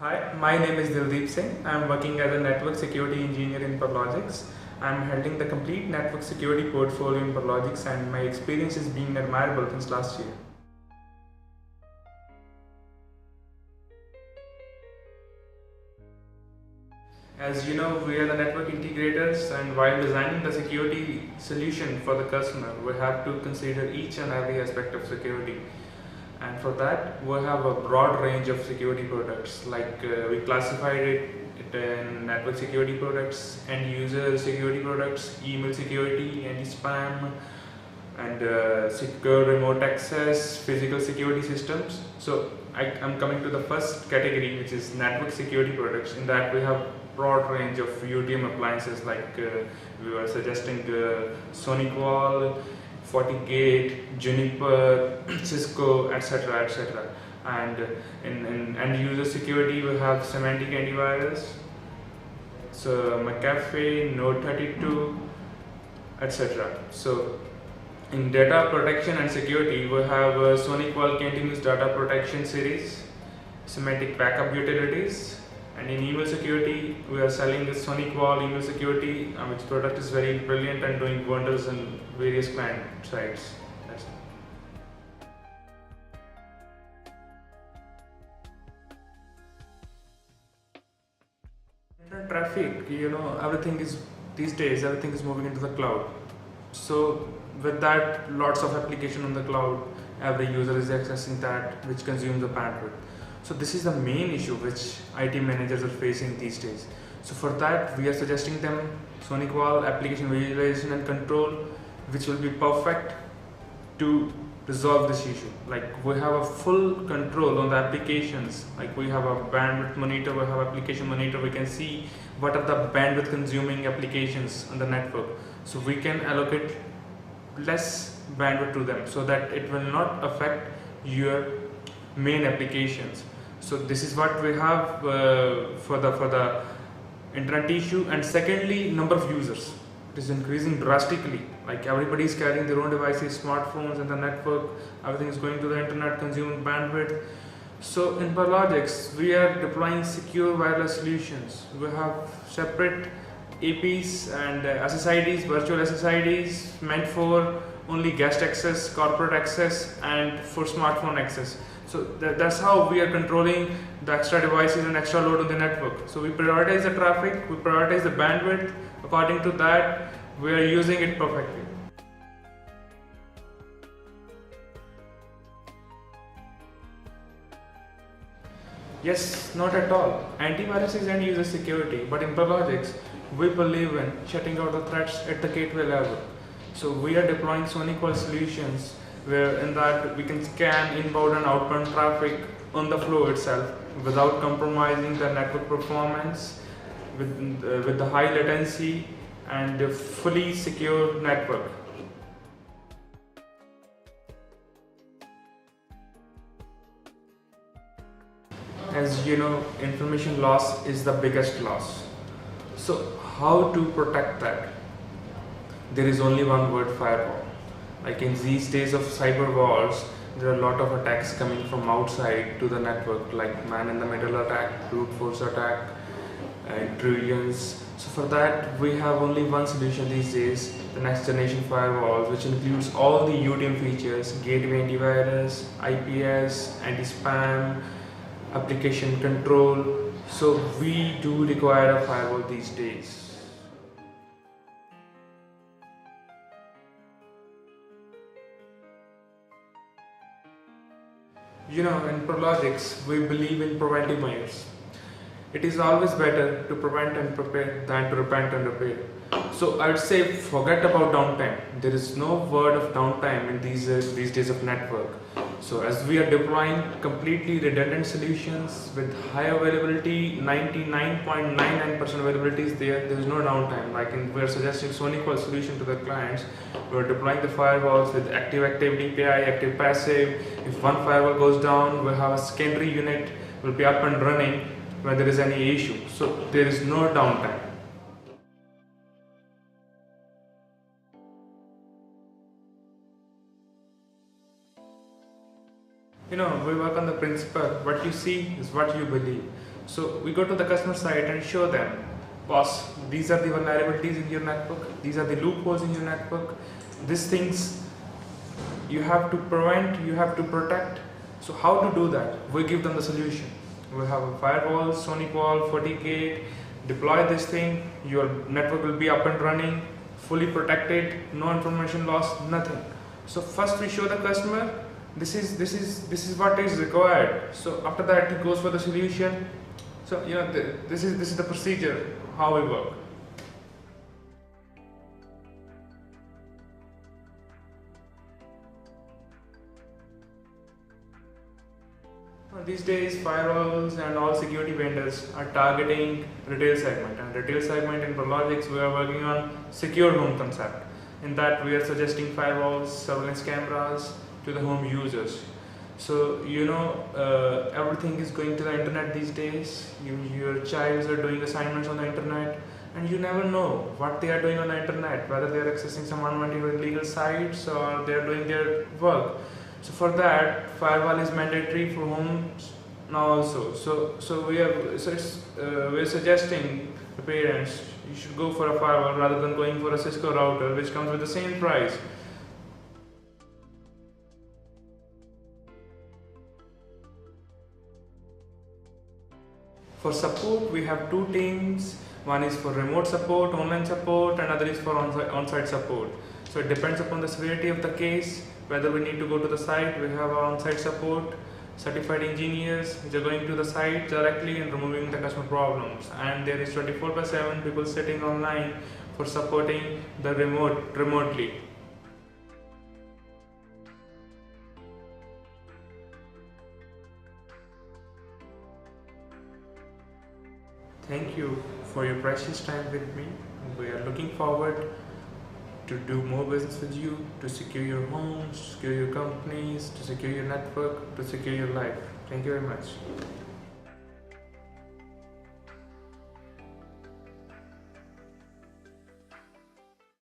Hi, my name is Dildeep Singh. I am working as a network security engineer in Perlogics. I am handling the complete network security portfolio in Perlogics, and my experience is being admirable since last year. As you know, we are the network integrators, and while designing the security solution for the customer, we have to consider each and every aspect of security. And for that, we have a broad range of security products. We classified it in network security products, end user security products, email security, anti-spam, and secure remote access, physical security systems. So I'm coming to the first category, which is network security products. In that we have broad range of UTM appliances, we were suggesting SonicWall, FortiGate, Juniper, Cisco, etc., etc. And in end user security, we have Symantec antivirus, so McAfee, Node32, etc. So in data protection and security, we have SonicWall Continuous Data Protection Series, Symantec Backup Utilities, and in email security, we are selling the SonicWall Email Security, which product is very brilliant and doing wonders on various client sites. That's internet traffic. Everything is these days. Everything is moving into the cloud. So with that, lots of application on the cloud, every user is accessing that, which consumes the bandwidth. So this is the main issue which IT managers are facing these days. So for that, we are suggesting them SonicWall application visualization and control, which will be perfect to resolve this issue. Like, we have a full control on the applications. Like, we have a bandwidth monitor, we have application monitor, we can see what are the bandwidth consuming applications on the network, so we can allocate less bandwidth to them so that it will not affect your main applications. So this is what we have for the internet issue. And secondly, number of users, it is increasing drastically. Like, everybody is carrying their own devices, smartphones, and the network, everything is going to the internet, consuming bandwidth. So in Perlogics, we are deploying secure wireless solutions. We have separate APs and SSIDs, virtual SSIDs, meant for only guest access, corporate access, and for smartphone access. So that's how we are controlling the extra devices and extra load on the network. So we prioritize the traffic, we prioritize the bandwidth. According to that, we are using it perfectly. Yes, not at all. Antivirus is end user security, but in Perlogics, we believe in shutting out the threats at the gateway level. So we are deploying SonicWall solutions where in that we can scan inbound and outbound traffic on the flow itself without compromising the network performance, with the high latency and a fully secure network. As you know, information loss is the biggest loss. So how to protect that? There is only one word: firewall. Like, in these days of cyber wars, there are a lot of attacks coming from outside to the network, like man in the middle attack, brute force attack, intrusions. So for that, we have only one solution these days: the next generation firewalls, which includes all the UTM features: gateway antivirus, IPS, anti-spam, application control. So we do require a firewall these days. In Prologics, we believe in preventive measures. It is always better to prevent and prepare than to repent and repair. So I would say, forget about downtime. There is no word of downtime in these days of network. So as we are deploying completely redundant solutions with high availability, 99.99% availability is there. There is no downtime. We are suggesting SonicWall solution to the clients. We are deploying the firewalls with active DPI, active passive. If one firewall goes down, we have a secondary unit will be up and running when there is any issue. So there is no downtime. We work on the principle: what you see is what you believe. So we go to the customer site and show them, boss, these are the vulnerabilities in your network, these are the loopholes in your network, these things you have to prevent, you have to protect. So how to do that? We give them the solution. We have a firewall, Sonic wall, FortiGate, deploy this thing, your network will be up and running, fully protected, no information loss, nothing. So first we show the customer, this is what is required. So after that he goes for the solution. So this is the procedure, how we work. These days, firewalls and all security vendors are targeting retail segment, and retail segment in Prologix we are working on secure home concept. In that we are suggesting firewalls, surveillance cameras to the home users. So everything is going to the internet these days. Your childs are doing assignments on the internet, and you never know what they are doing on the internet, whether they are accessing some unwanted or illegal sites or they are doing their work. So for that, firewall is mandatory for homes now also. So we're suggesting the parents, you should go for a firewall rather than going for a Cisco router, which comes with the same price. For support, we have two teams. One is for remote support, online support, and other is for on-site support. So it depends upon the severity of the case, whether we need to go to the site. We have our on-site support, certified engineers which are going to the site directly and removing the customer problems. And there is 24/7 people sitting online for supporting the remotely. Thank you for your precious time with me. We are looking forward to do more business with you, to secure your homes, to secure your companies, to secure your network, to secure your life. Thank you very much.